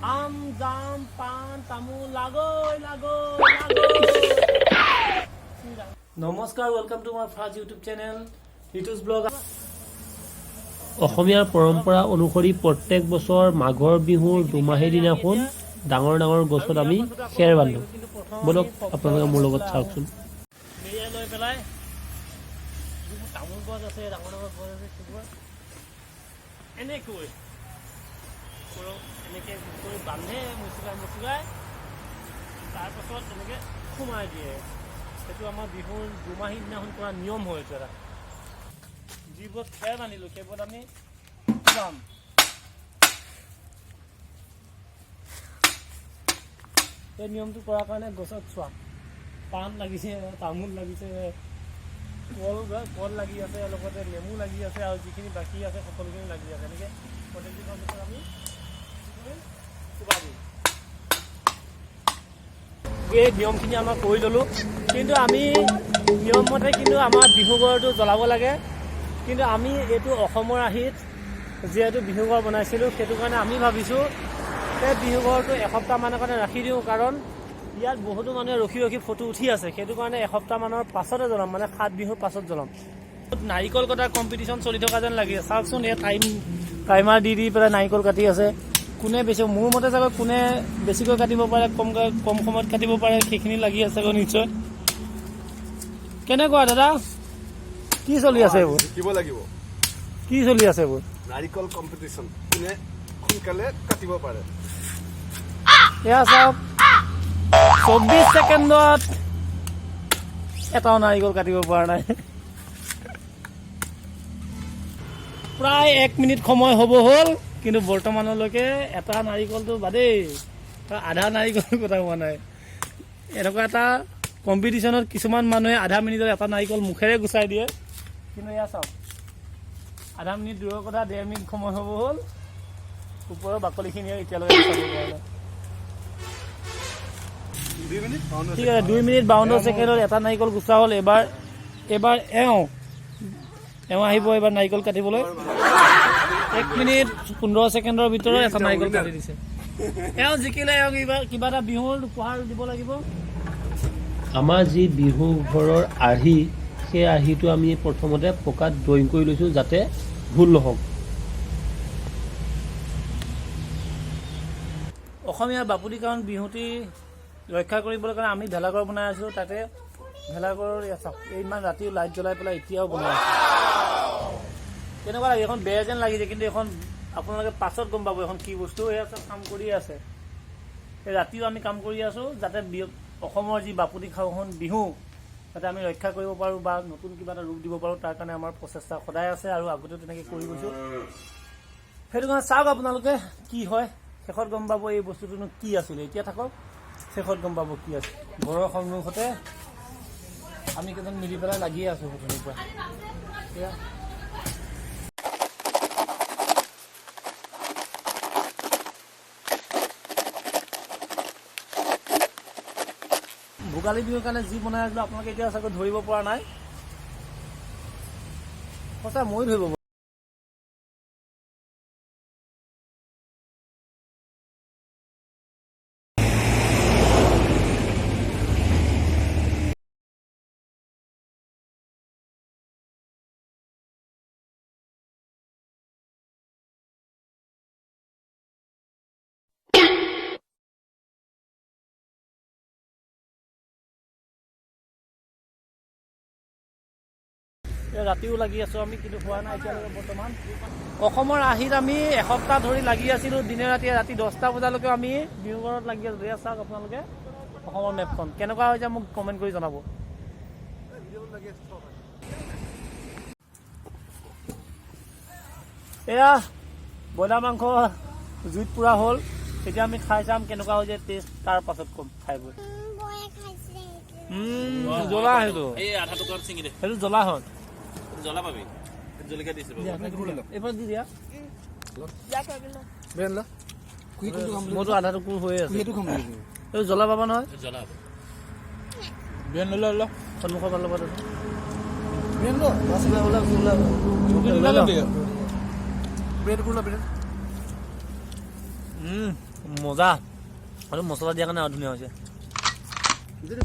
আম জাম পান তামোল লাগৈ লাগৈ নমস্কাৰ welcome to my first YouTube channel Rituj blog. অসমীয়াৰ পৰম্পৰা অনুসৰি প্ৰত্যেক বছৰ মাঘৰ বিহুৰ দুমাহীৰ দিনাখন ডাঙৰ ডাঙৰ গছত আমি খেৰ বান্ধো। বলক আপোনালোকে মোৰ লগত চাওকচোন। লৈ পেলাই তামোল গছ আছে, ডাঙৰ ডাঙৰ গছ আছে, সেইবোৰ এনেকৈ এনেকৈ বান্ধে মুচুকাই তাৰপাছত এনেকৈ সোমাই দিয়ে। সেইটো আমাৰ বিহুৰ দুমাহীৰ দিনাখন কৰা নিয়ম হয়। এইটো এটা যিবোৰত খেৰ বান্ধিলোঁ সেইবোৰত আমি যাম। এই নিয়মটো কৰাৰ কাৰণে গছত চোৱা পাণ লাগিছে, তামোল লাগিছে, কল লাগি আছে, লগতে নেমু লাগি আছে আৰু যিখিনি বাকী আছে সকলোখিনি লাগি আছে। এনেকৈ প্ৰত্যেকটো গছত আমি এই নিয়মখিনি আমাৰ কৰি ল'লোঁ। কিন্তু আমি নিয়মমতে কিন্তু আমাৰ বিহু ঘৰটো জ্বলাব লাগে। কিন্তু আমি এইটো অসমৰ আৰ্হিত যিহেতু বিহু ঘৰ বনাইছিলোঁ, সেইটো কাৰণে আমি ভাবিছোঁ এই বিহু ঘৰটো এসপ্তাহমানৰ কাৰণে ৰাখি দিওঁ। কাৰণ ইয়াত বহুতো মানুহে ৰখি ৰখি ফটো উঠি আছে। সেইটো কাৰণে এসপ্তাহমানৰ পাছতে জ্বলাম, মানে 7 বিহুৰ পাছত জ্বলাম। নাৰিকল কটাৰ কম্পিটিশ্যন চলি থকা যেন লাগি আছে। চাওকচোন, এই টাইমাৰ দি পেলাই নাৰিকল কাটি আছে। কোনে বেছি, মোৰ মতে চাগৈ কোনে বেছিকৈ কাটিব পাৰে, কম সময়ত কাটিব পাৰে, সেইখিনি লাগি আছে নিশ্চয়। কেনেকুৱা দাদা, কি চলি আছে এইবোৰ? শিকিব লাগিব। কি চলি আছে এইবোৰ? নাৰিকল কম্পিটিশ্যন, কোনে সোনকালে কাটিব পাৰে। এয়া চাওক, 24 ছেকেণ্ডত এটাও নাৰিকল কাটিব পৰা নাই। প্ৰায় 1 মিনিট সময় হ'ব হ'ল, কিন্তু বৰ্তমানলৈকে এটা নাৰিকলটো বাদেই আধা নাৰিকল কটা হোৱা নাই। এনেকুৱা এটা কম্পিটিশ্যনত কিছুমান মানুহে আধা মিনিটত এটা নাৰিকল মুখেৰে গুচাই দিয়ে। কিন্তু এয়া চাওক, আধা মিনিট দূৰৰ কথা 1.5 মিনিট সময় হ'ব হ'ল, ওপৰৰ বাকলিখিনি এতিয়ালৈকে গুচাব পৰা নাই। ঠিক আছে, 2 মিনিট 52 ছেকেণ্ডত এটা নাৰিকল গুচা হ'ল। এবাৰ এওঁ আহিব এবাৰ নাৰিকল কাটিবলৈ। 1 মিনিট 15 ছেকেণ্ডৰ ভিতৰত এটা নাৰিকল কাটি দিছে। এওঁ জিকিলে, এওঁ কিবা এটা বিহুৰ উপহাৰ দিব লাগিব। আমাৰ যি বিহু ঘৰৰ আৰ্হি, সেই আৰ্হিটো আমি প্ৰথমতে পকাত ড্ৰয়িং কৰি লৈছোঁ যাতে ভুল নহওক। অসমীয়া বাপুতিকাৰন বিহুটি ৰক্ষা কৰিবলৈ কাৰণে আমি ভেলাঘৰ বনাই আছিলোঁ। তাতে ভেলাঘৰৰ ইমান ৰাতি লাইট জ্বলাই পেলাই এতিয়াও বনাই আছোঁ। কেনেকুৱা লাগে? এখন বেয়া যেন লাগিছে, কিন্তু এখন আপোনালোকে পাছত গম পাব এখন কি বস্তু। এয়া চব কাম কৰি আছে, এই ৰাতিও আমি কাম কৰি আছোঁ যাতে অসমৰ যি বাপুতিসাহোন বিহু যাতে আমি ৰক্ষা কৰিব পাৰোঁ বা নতুন কিবা এটা ৰূপ দিব পাৰোঁ। তাৰ কাৰণে আমাৰ প্ৰচেষ্টা সদায় আছে আৰু আগতেও তেনেকৈ কৰি গৈছোঁ। সেইটো কাৰণে চাওক আপোনালোকে কি হয়, শেষত গম পাব এই বস্তুটোনো কি আছিলে। এতিয়া থাকক, শেষত গম পাব কি আছে। ঘৰৰ সন্মুখতে আমি কেইজন মিলি পেলাই লাগিয়ে আছোঁ প্ৰথমৰ পৰা। এয়া ভোগালী বিহুৰ কাৰণে যি বনাই আছিলোঁ আপোনালোকে এতিয়া চাগৈ ধৰিব পৰা নাই। সঁচা ময়ো ধৰিব পৰা। ৰাতিও লাগি আছোঁ আমি, কিন্তু হোৱা নাই এতিয়ালৈকে বৰ্তমান। অসমৰ আৰ্হিত আমি এসপ্তাহ ধৰি লাগি আছিলোঁ দিনে ৰাতিয়ে। ৰাতি 10টা বজালৈকে আমি বিহু ঘৰত লাগি আছোঁ। এয়া চাওক আপোনালোকে অসমৰ মেপখন কেনেকুৱা হৈছে মোক কমেণ্ট কৰি জনাব। এয়া ব্ৰইলাৰ মাংস জুইত পুৰা হ'ল। এতিয়া আমি খাই চাম কেনেকুৱা হৈছে টেষ্ট, তাৰ পাছত ক'ম খাই বৈ। জ্বলা সেইটো, সেইটো জ্বলা হ'ল। জ্বলা পাবি, জলকীয়া দিছে এইবাৰ দি দিয়া। মোৰতো আধা টুকুৰ হৈ আছে। এইটো জ্বলা পাবা নহয়, সন্মুখৰ ভাল লগত আছে। মজা আৰু মছলা দিয়াৰ কাৰণে আৰু ধুনীয়া হৈছে যদি